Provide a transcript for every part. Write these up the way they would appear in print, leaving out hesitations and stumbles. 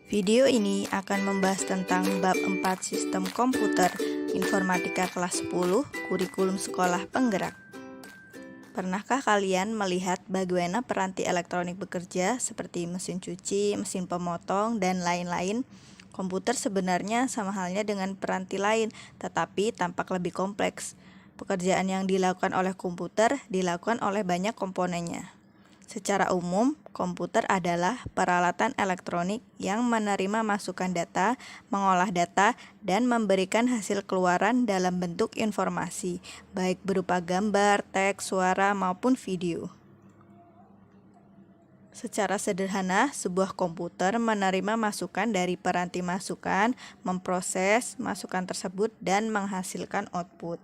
Video ini akan membahas tentang bab 4 Sistem Komputer Informatika kelas 10 Kurikulum Sekolah Penggerak. Pernahkah kalian melihat bagaimana peranti elektronik bekerja seperti mesin cuci, mesin pemotong, dan lain-lain? Komputer sebenarnya sama halnya dengan peranti lain, tetapi tampak lebih kompleks. Pekerjaan yang dilakukan oleh komputer dilakukan oleh banyak komponennya. Secara umum, komputer adalah peralatan elektronik yang menerima masukan data, mengolah data, dan memberikan hasil keluaran dalam bentuk informasi, baik berupa gambar, teks, suara, maupun video. Secara sederhana, sebuah komputer menerima masukan dari peranti masukan, memproses masukan tersebut, dan menghasilkan output.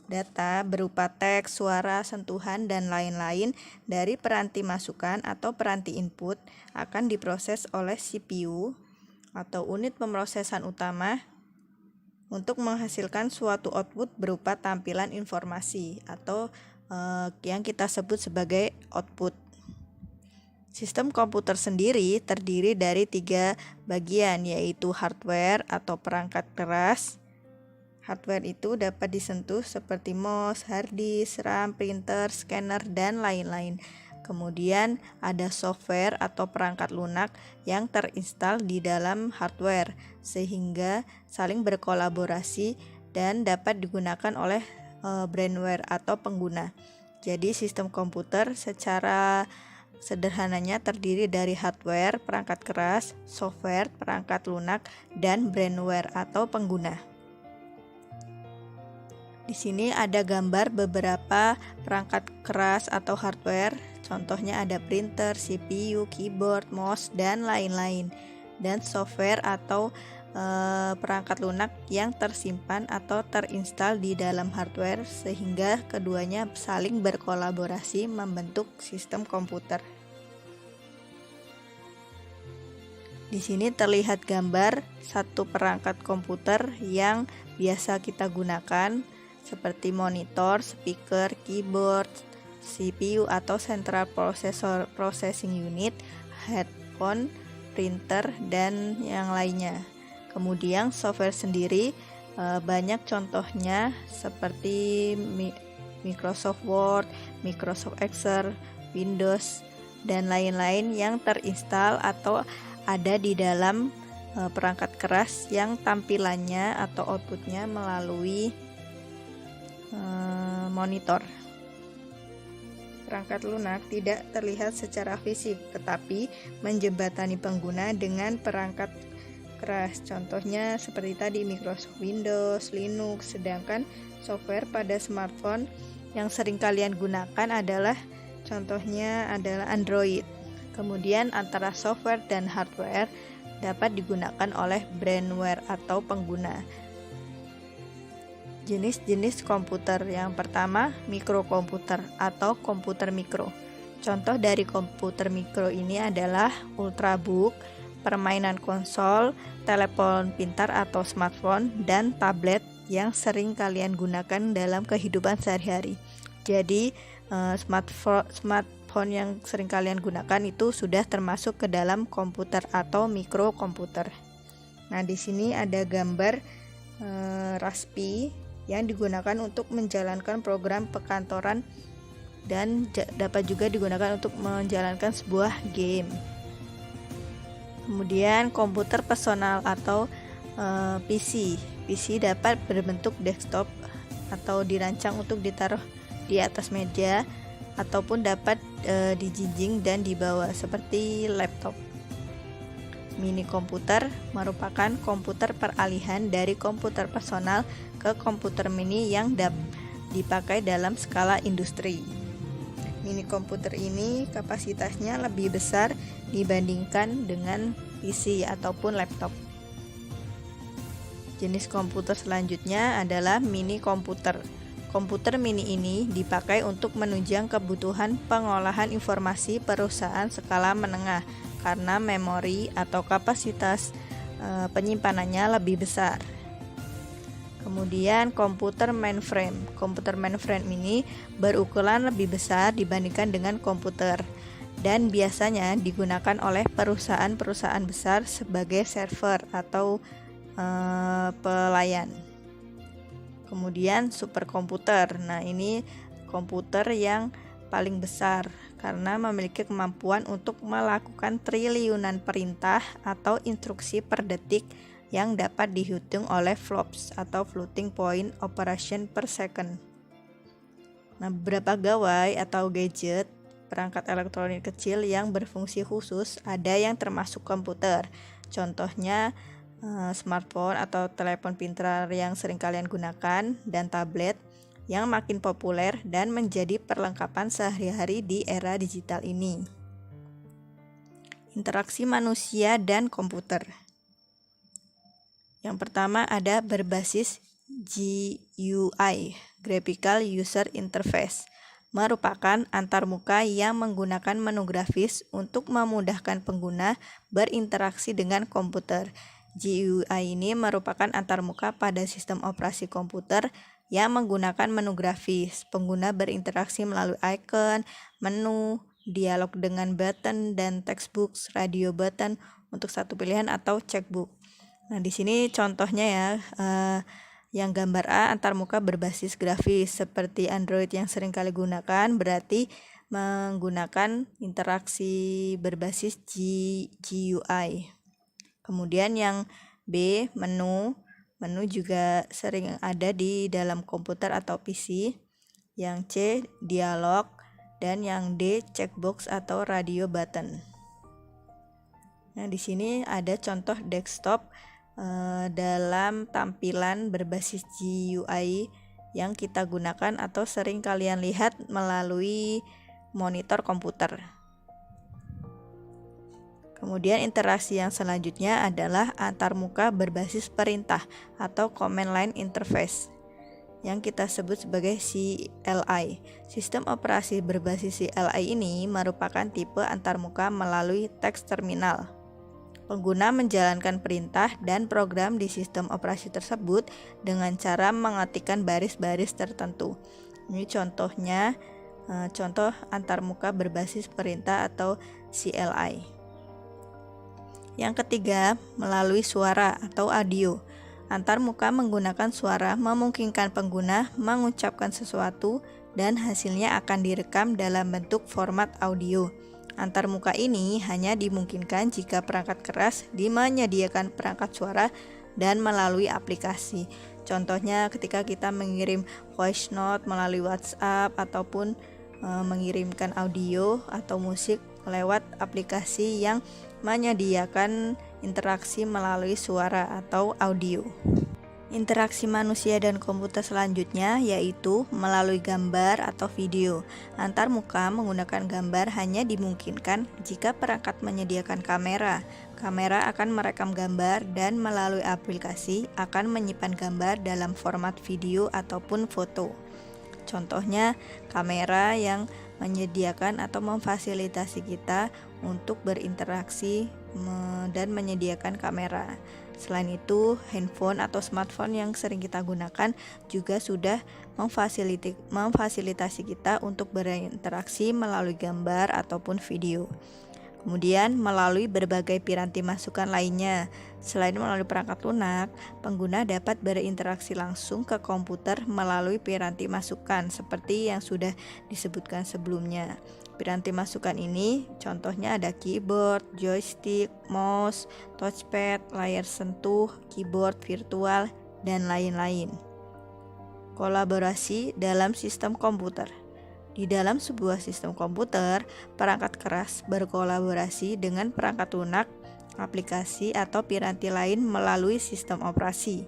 Data berupa teks, suara, sentuhan, dan lain-lain dari peranti masukan atau peranti input akan diproses oleh CPU atau unit pemrosesan utama untuk menghasilkan suatu output berupa tampilan informasi atau yang kita sebut sebagai output. Sistem komputer sendiri terdiri dari 3 bagian, yaitu hardware atau perangkat keras. Hardware itu dapat disentuh seperti mouse, hard disk, RAM, printer, scanner, dan lain-lain. Kemudian ada software atau perangkat lunak yang terinstal di dalam hardware sehingga saling berkolaborasi dan dapat digunakan oleh brainware atau pengguna. Jadi sistem komputer secara sederhananya terdiri dari hardware, perangkat keras, software, perangkat lunak, dan brainware atau pengguna. Di sini ada gambar beberapa perangkat keras atau hardware, contohnya ada printer, CPU, keyboard, mouse, dan lain-lain. Dan software atau perangkat lunak yang tersimpan atau terinstal di dalam hardware sehingga keduanya saling berkolaborasi membentuk sistem komputer. Di sini terlihat gambar satu perangkat komputer yang biasa kita gunakan, seperti monitor, speaker, keyboard, CPU atau Central Processing Unit, headphone, printer, dan yang lainnya. Kemudian software sendiri banyak contohnya seperti Microsoft Word, Microsoft Excel, Windows, dan lain-lain yang terinstal atau ada di dalam perangkat keras yang tampilannya atau outputnya melalui monitor. Perangkat lunak tidak terlihat secara fisik, tetapi menjembatani pengguna dengan perangkat keras. Contohnya seperti tadi Microsoft Windows, Linux, sedangkan software pada smartphone yang sering kalian gunakan adalah Android. Kemudian antara software dan hardware dapat digunakan oleh brainware atau pengguna. Jenis-jenis komputer yang pertama, mikrokomputer atau komputer mikro. Contoh dari komputer mikro ini adalah ultrabook, permainan konsol, telepon pintar atau smartphone, dan tablet yang sering kalian gunakan dalam kehidupan sehari-hari. Jadi smartphone yang sering kalian gunakan itu sudah termasuk ke dalam komputer atau mikrokomputer. Nah, di sini ada gambar Raspi yang digunakan untuk menjalankan program perkantoran dan dapat juga digunakan untuk menjalankan sebuah game. Kemudian komputer personal atau PC. PC dapat berbentuk desktop atau dirancang untuk ditaruh di atas meja ataupun dapat dijinjing dan dibawa seperti laptop. Mini komputer merupakan komputer peralihan dari komputer personal ke komputer mini yang dipakai dalam skala industri. Mini komputer ini kapasitasnya lebih besar dibandingkan dengan PC ataupun laptop. Jenis komputer selanjutnya adalah mini komputer. Komputer mini ini dipakai untuk menunjang kebutuhan pengolahan informasi perusahaan skala menengah karena memori atau kapasitas penyimpanannya lebih besar. Kemudian komputer mainframe. Komputer mainframe ini berukuran lebih besar dibandingkan dengan komputer. dan biasanya digunakan oleh perusahaan-perusahaan besar sebagai server atau pelayan. Kemudian superkomputer. Nah, ini komputer yang paling besar karena memiliki kemampuan untuk melakukan triliunan perintah atau instruksi per detik yang dapat dihitung oleh flops atau floating point operation per second. Nah, beberapa gawai atau gadget perangkat elektronik kecil yang berfungsi khusus ada yang termasuk komputer. Contohnya smartphone atau telepon pintar yang sering kalian gunakan dan tablet yang makin populer dan menjadi perlengkapan sehari-hari di era digital ini. Interaksi manusia dan komputer. Yang pertama ada berbasis GUI, Graphical User Interface, merupakan antarmuka yang menggunakan menu grafis untuk memudahkan pengguna berinteraksi dengan komputer. GUI ini merupakan antarmuka pada sistem operasi komputer yang menggunakan menu grafis. Pengguna berinteraksi melalui icon, menu, dialog dengan button, dan textbox, radio button untuk satu pilihan atau checkbox. Nah, di sini contohnya ya, yang gambar A antarmuka berbasis grafis seperti Android yang sering kali gunakan, berarti menggunakan interaksi berbasis GUI. Kemudian yang B, menu juga sering ada di dalam komputer atau PC. Yang C, dialog, dan yang D, checkbox atau radio button. Nah, di sini ada contoh desktop dalam tampilan berbasis GUI yang kita gunakan atau sering kalian lihat melalui monitor komputer. Kemudian interaksi yang selanjutnya adalah antarmuka berbasis perintah atau command line interface yang kita sebut sebagai CLI. Sistem operasi berbasis CLI ini merupakan tipe antarmuka melalui teks terminal. Pengguna menjalankan perintah dan program di sistem operasi tersebut dengan cara mengetikkan baris-baris tertentu. Ini contohnya, contoh antarmuka berbasis perintah atau CLI. Yang ketiga, melalui suara atau audio. Antarmuka menggunakan suara memungkinkan pengguna mengucapkan sesuatu dan hasilnya akan direkam dalam bentuk format audio. Antarmuka ini hanya dimungkinkan jika perangkat keras menyediakan perangkat suara dan melalui aplikasi. Contohnya ketika kita mengirim voice note melalui WhatsApp ataupun mengirimkan audio atau musik lewat aplikasi yang menyediakan interaksi melalui suara atau audio. Interaksi manusia dan komputer selanjutnya yaitu melalui gambar atau video. Antarmuka menggunakan gambar hanya dimungkinkan jika perangkat menyediakan kamera. Kamera akan merekam gambar dan melalui aplikasi akan menyimpan gambar dalam format video ataupun foto. Contohnya kamera yang menyediakan atau memfasilitasi kita untuk berinteraksi dan menyediakan kamera. Selain itu, handphone atau smartphone yang sering kita gunakan juga sudah memfasilitasi kita untuk berinteraksi melalui gambar ataupun video. Kemudian melalui berbagai piranti masukan lainnya. Selain melalui perangkat lunak, pengguna dapat berinteraksi langsung ke komputer melalui piranti masukan seperti yang sudah disebutkan sebelumnya. Piranti masukan ini contohnya ada keyboard, joystick, mouse, touchpad, layar sentuh, keyboard virtual, dan lain-lain. Kolaborasi dalam sistem komputer. Di dalam sebuah sistem komputer, perangkat keras berkolaborasi dengan perangkat lunak, aplikasi, atau piranti lain melalui sistem operasi.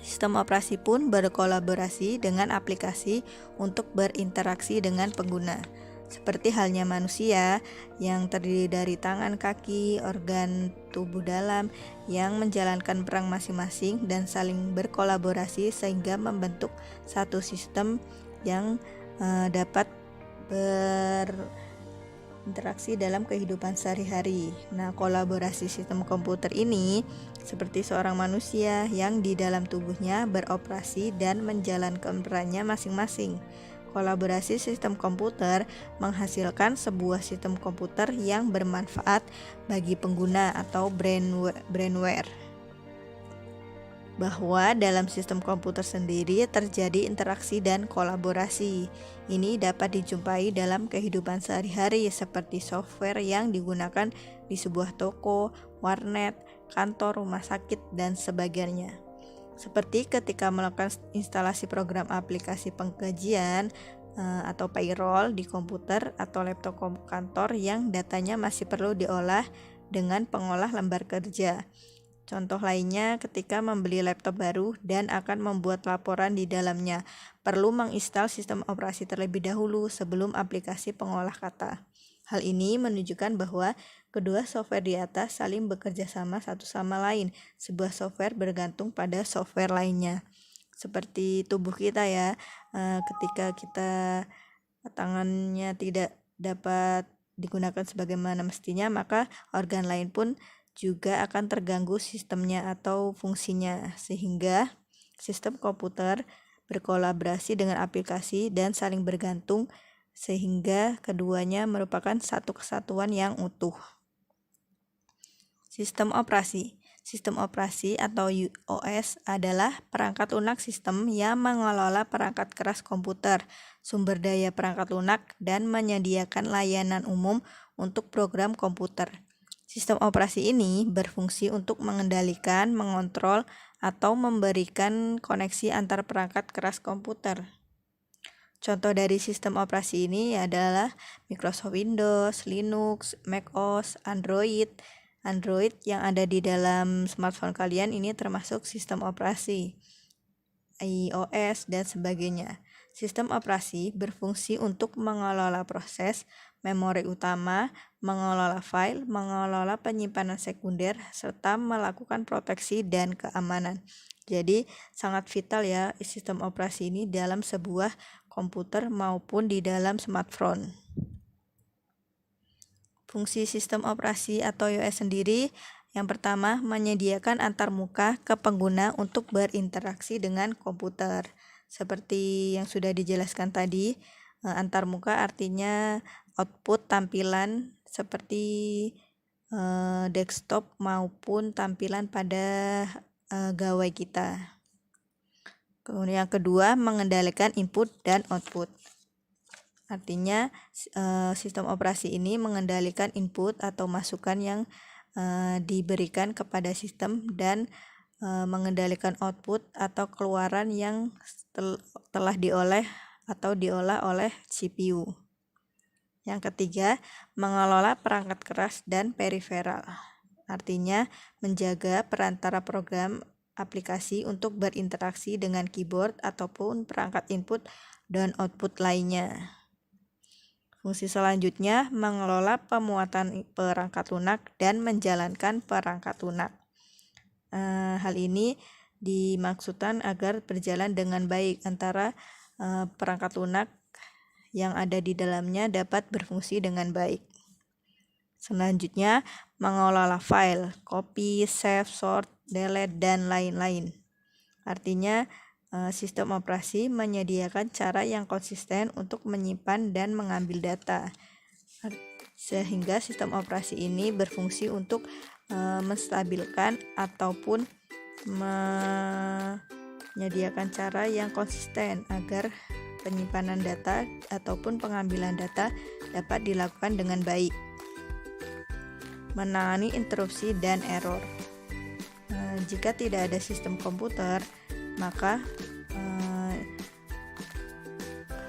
Sistem operasi pun berkolaborasi dengan aplikasi untuk berinteraksi dengan pengguna. Seperti halnya manusia yang terdiri dari tangan, kaki, organ tubuh dalam yang menjalankan peran masing-masing dan saling berkolaborasi sehingga membentuk satu sistem yang dapat berinteraksi dalam kehidupan sehari-hari. Nah, kolaborasi sistem komputer ini seperti seorang manusia yang di dalam tubuhnya beroperasi dan menjalankan perannya masing-masing. Kolaborasi sistem komputer menghasilkan sebuah sistem komputer yang bermanfaat bagi pengguna atau brainware. Bahwa dalam sistem komputer sendiri terjadi interaksi dan kolaborasi. Ini dapat dijumpai dalam kehidupan sehari-hari seperti software yang digunakan di sebuah toko, warnet, kantor, rumah sakit, dan sebagainya. Seperti ketika melakukan instalasi program aplikasi pengkajian atau payroll di komputer atau laptop kantor yang datanya masih perlu diolah dengan pengolah lembar kerja. Contoh lainnya ketika membeli laptop baru dan akan membuat laporan di dalamnya, perlu menginstal sistem operasi terlebih dahulu sebelum aplikasi pengolah kata. Hal ini menunjukkan bahwa kedua software di atas saling bekerja sama satu sama lain. Sebuah software bergantung pada software lainnya. Seperti tubuh kita ya, ketika kita tangannya tidak dapat digunakan sebagaimana mestinya, maka organ lain pun juga akan terganggu sistemnya atau fungsinya, sehingga sistem komputer berkolaborasi dengan aplikasi dan saling bergantung sehingga keduanya merupakan satu kesatuan yang utuh. Sistem operasi. Sistem operasi atau OS adalah perangkat lunak sistem yang mengelola perangkat keras komputer, sumber daya perangkat lunak, dan menyediakan layanan umum untuk program komputer. Sistem operasi ini berfungsi untuk mengendalikan, mengontrol, atau memberikan koneksi antar perangkat keras komputer. Contoh dari sistem operasi ini adalah Microsoft Windows, Linux, macOS, Android. Android yang ada di dalam smartphone kalian ini termasuk sistem operasi, iOS, dan sebagainya. Sistem operasi berfungsi untuk mengelola proses, memori utama, mengelola file, mengelola penyimpanan sekunder, serta melakukan proteksi dan keamanan. Jadi sangat vital ya sistem operasi ini dalam sebuah komputer maupun di dalam smartphone. Fungsi sistem operasi atau iOS sendiri, yang pertama menyediakan antarmuka ke pengguna untuk berinteraksi dengan komputer. Seperti yang sudah dijelaskan tadi, antarmuka artinya output tampilan seperti desktop maupun tampilan pada gawai kita. Kemudian yang kedua, mengendalikan input dan output. Artinya sistem operasi ini mengendalikan input atau masukan yang diberikan kepada sistem dan mengendalikan output atau keluaran yang telah diolah oleh CPU. Yang ketiga, mengelola perangkat keras dan periferal. Artinya menjaga perantara program aplikasi untuk berinteraksi dengan keyboard ataupun perangkat input dan output lainnya. Fungsi selanjutnya mengelola pemuatan perangkat lunak dan menjalankan perangkat lunak. Hal ini dimaksudkan agar berjalan dengan baik antara perangkat lunak yang ada di dalamnya dapat berfungsi dengan baik. Selanjutnya, mengelola file, copy, save, sort, delete, dan lain-lain. Artinya, sistem operasi menyediakan cara yang konsisten untuk menyimpan dan mengambil data. Sehingga sistem operasi ini berfungsi untuk menstabilkan ataupun menyediakan cara yang konsisten agar penyimpanan data ataupun pengambilan data dapat dilakukan dengan baik. Menangani interupsi dan error. Jika tidak ada sistem komputer, maka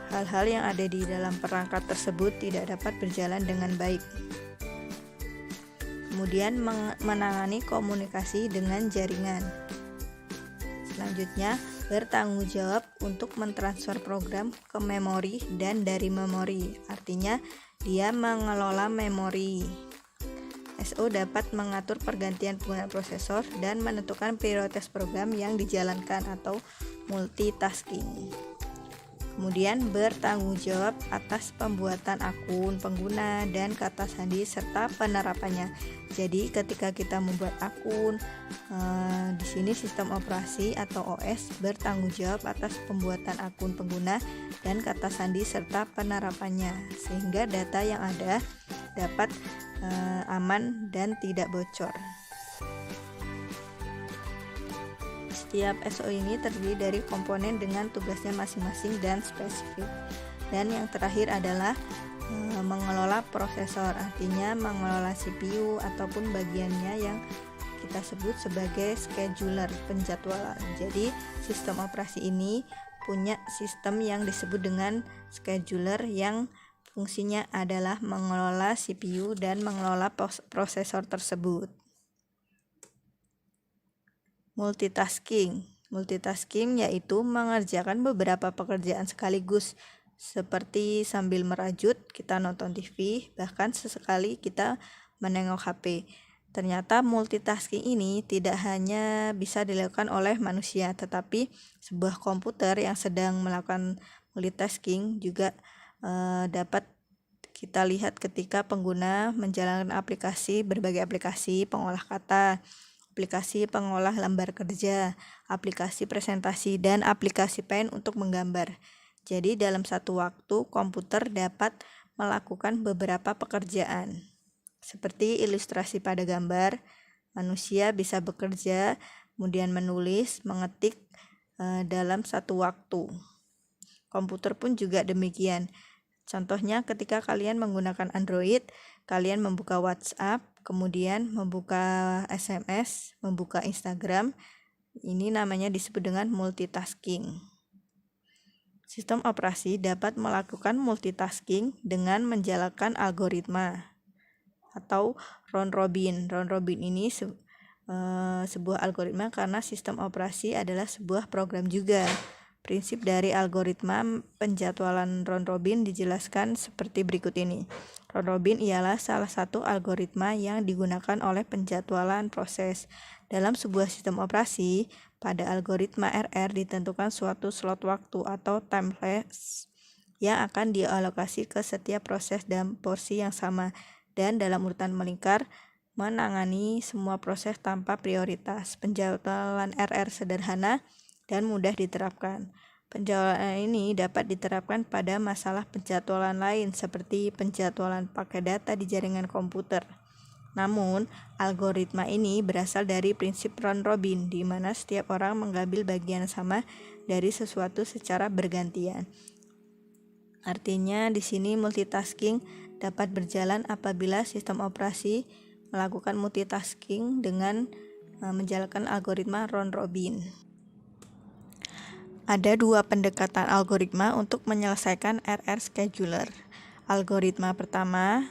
hal-hal yang ada di dalam perangkat tersebut tidak dapat berjalan dengan baik. Kemudian menangani komunikasi dengan jaringan. Selanjutnya, bertanggung jawab untuk mentransfer program ke memori dan dari memori. Artinya, dia mengelola memori. SO dapat mengatur pergantian pengguna prosesor dan menentukan prioritas program yang dijalankan atau multitasking. Kemudian bertanggung jawab atas pembuatan akun pengguna dan kata sandi serta penerapannya. Jadi ketika kita membuat akun, di sini sistem operasi atau OS bertanggung jawab atas pembuatan akun pengguna dan kata sandi serta penerapannya, sehingga data yang ada dapat aman dan tidak bocor. Setiap SO ini terdiri dari komponen dengan tugasnya masing-masing dan spesifik. Dan yang terakhir adalah mengelola prosesor, artinya mengelola CPU ataupun bagiannya yang kita sebut sebagai scheduler, penjadwalan. Jadi sistem operasi ini punya sistem yang disebut dengan scheduler yang fungsinya adalah mengelola CPU dan mengelola prosesor tersebut. Multitasking yaitu mengerjakan beberapa pekerjaan sekaligus, seperti sambil merajut, kita nonton TV, bahkan sesekali kita menengok HP. Ternyata multitasking ini tidak hanya bisa dilakukan oleh manusia, tetapi sebuah komputer yang sedang melakukan multitasking juga dapat kita lihat ketika pengguna menjalankan berbagai aplikasi pengolah kata, aplikasi pengolah lembar kerja, aplikasi presentasi, dan aplikasi pen untuk menggambar. Jadi dalam satu waktu komputer dapat melakukan beberapa pekerjaan. Seperti ilustrasi pada gambar, manusia bisa bekerja, kemudian menulis, mengetik dalam satu waktu. Komputer pun juga demikian. Contohnya ketika kalian menggunakan Android, kalian membuka WhatsApp, kemudian membuka SMS, membuka Instagram. Ini namanya disebut dengan multitasking. Sistem operasi dapat melakukan multitasking dengan menjalankan algoritma atau round robin. Round robin ini sebuah algoritma karena sistem operasi adalah sebuah program juga. Prinsip dari algoritma penjadwalan round robin dijelaskan seperti berikut ini. Round robin ialah salah satu algoritma yang digunakan oleh penjadwalan proses. Dalam sebuah sistem operasi, pada algoritma RR ditentukan suatu slot waktu atau time phase yang akan dialokasi ke setiap proses dalam porsi yang sama dan dalam urutan melingkar menangani semua proses tanpa prioritas. Penjadwalan RR sederhana dan mudah diterapkan. Penjadwalan ini dapat diterapkan pada masalah penjadwalan lain seperti penjadwalan pakai data di jaringan komputer. Namun, algoritma ini berasal dari prinsip round robin, di mana setiap orang mengambil bagian sama dari sesuatu secara bergantian. Artinya, di sini multitasking dapat berjalan apabila sistem operasi melakukan multitasking dengan menjalankan algoritma round robin. Ada dua pendekatan algoritma untuk menyelesaikan RR scheduler. Algoritma pertama,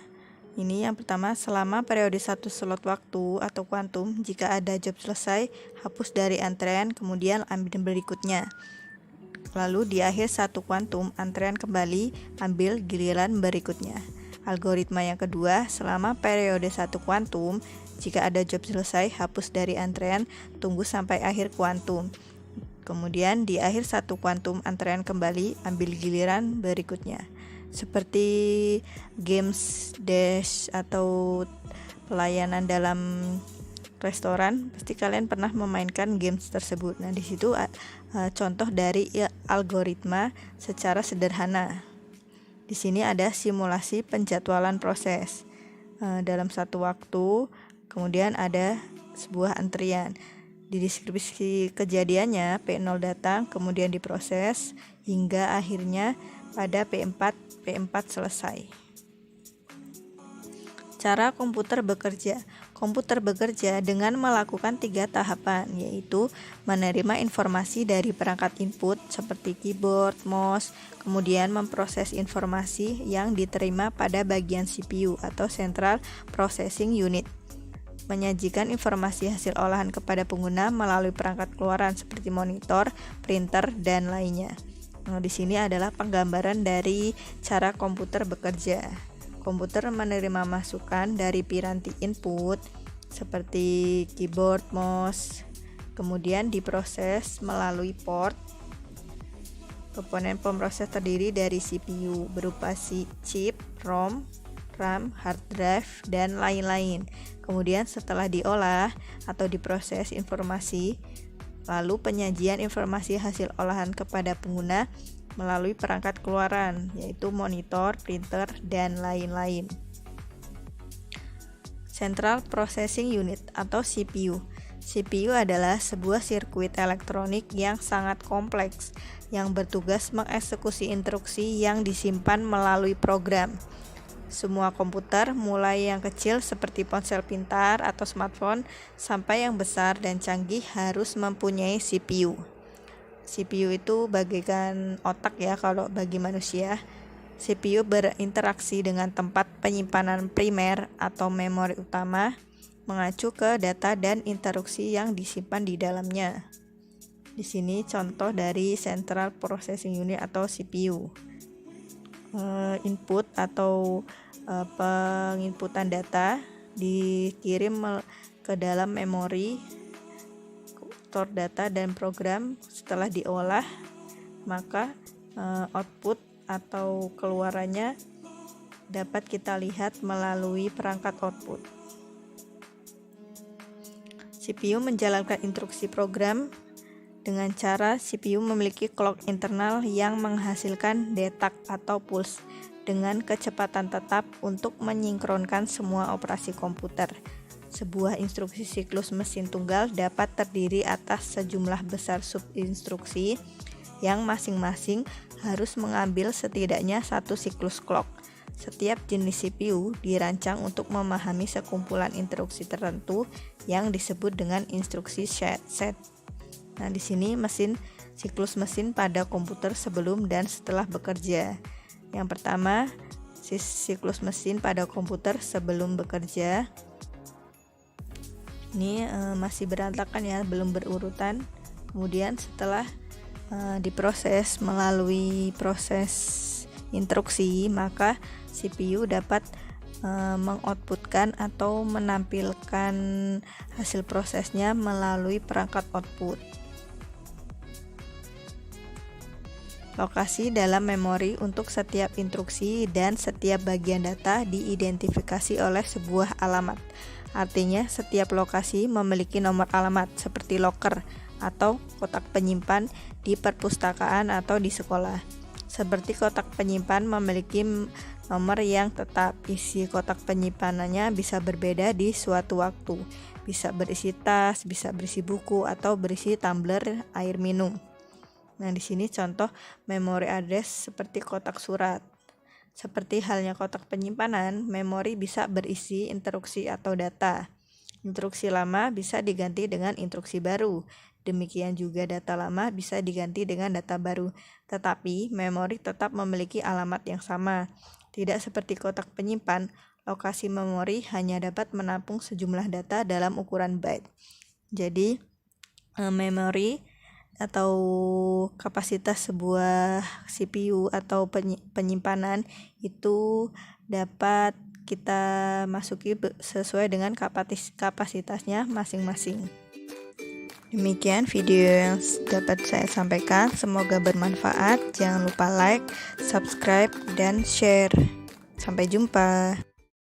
yang pertama, selama periode satu slot waktu atau kuantum, jika ada job selesai, hapus dari antrean, kemudian ambil berikutnya. Lalu di akhir satu kuantum, antrean kembali, ambil giliran berikutnya. Algoritma yang kedua, selama periode satu kuantum, jika ada job selesai, hapus dari antrean, tunggu sampai akhir kuantum. Kemudian di akhir satu kuantum antrean kembali, ambil giliran berikutnya. Seperti games dash atau pelayanan dalam restoran, pasti kalian pernah memainkan games tersebut. Nah, di situ contoh dari algoritma secara sederhana. Di sini ada simulasi penjadwalan proses dalam satu waktu, kemudian ada sebuah antrian. Di deskripsi kejadiannya, P0 datang, kemudian diproses, hingga akhirnya pada P4 selesai. Cara komputer bekerja. Komputer bekerja dengan melakukan 3 tahapan, yaitu menerima informasi dari perangkat input seperti keyboard, mouse, kemudian memproses informasi yang diterima pada bagian CPU atau Central Processing Unit, menyajikan informasi hasil olahan kepada pengguna melalui perangkat keluaran seperti monitor, printer, dan lainnya. Nah, di sini adalah penggambaran dari cara komputer bekerja. Komputer menerima masukan dari piranti input seperti keyboard, mouse, kemudian diproses melalui port Komponen pemroses terdiri dari CPU berupa chip, ROM, RAM, hard drive, dan lain-lain. Kemudian setelah diolah atau diproses informasi, lalu penyajian informasi hasil olahan kepada pengguna melalui perangkat keluaran, yaitu monitor, printer, dan lain-lain. Central Processing Unit atau CPU. CPU adalah sebuah sirkuit elektronik yang sangat kompleks yang bertugas mengeksekusi instruksi yang disimpan melalui program. Semua komputer, mulai yang kecil seperti ponsel pintar atau smartphone sampai yang besar dan canggih harus mempunyai CPU. CPU itu bagaikan otak ya kalau bagi manusia. CPU berinteraksi dengan tempat penyimpanan primer atau memori utama, mengacu ke data dan instruksi yang disimpan di dalamnya. Di sini contoh dari Central Processing Unit atau CPU. Input atau penginputan data dikirim ke dalam memori, store data dan program. Setelah diolah, maka output atau keluarannya dapat kita lihat melalui perangkat output. CPU menjalankan instruksi program dengan cara CPU memiliki clock internal yang menghasilkan detak atau pulse dengan kecepatan tetap untuk menyinkronkan semua operasi komputer. Sebuah instruksi siklus mesin tunggal dapat terdiri atas sejumlah besar subinstruksi yang masing-masing harus mengambil setidaknya satu siklus clock. Setiap jenis CPU dirancang untuk memahami sekumpulan instruksi tertentu yang disebut dengan instruksi set. Nah, di sini siklus mesin pada komputer sebelum dan setelah bekerja. Yang pertama, siklus mesin pada komputer sebelum bekerja. Ini masih berantakan ya, belum berurutan. Kemudian setelah diproses melalui proses instruksi, maka CPU dapat mengoutputkan atau menampilkan hasil prosesnya melalui perangkat output. Lokasi dalam memori untuk setiap instruksi dan setiap bagian data diidentifikasi oleh sebuah alamat. Artinya, setiap lokasi memiliki nomor alamat seperti loker atau kotak penyimpan di perpustakaan atau di sekolah. Seperti kotak penyimpan memiliki nomor yang tetap, isi kotak penyimpanannya bisa berbeda di suatu waktu. Bisa berisi tas, bisa berisi buku, atau berisi tumbler air minum. Nah, di sini contoh memory address seperti kotak surat. Seperti halnya kotak penyimpanan, memori bisa berisi instruksi atau data. Instruksi lama bisa diganti dengan instruksi baru. Demikian juga data lama bisa diganti dengan data baru, tetapi memori tetap memiliki alamat yang sama. Tidak seperti kotak penyimpan, lokasi memori hanya dapat menampung sejumlah data dalam ukuran byte. Jadi, memori atau kapasitas sebuah CPU atau penyimpanan itu dapat kita masuki sesuai dengan kapasitasnya masing-masing. Demikian video yang dapat saya sampaikan, semoga bermanfaat. Jangan lupa like, subscribe, dan share. Sampai jumpa.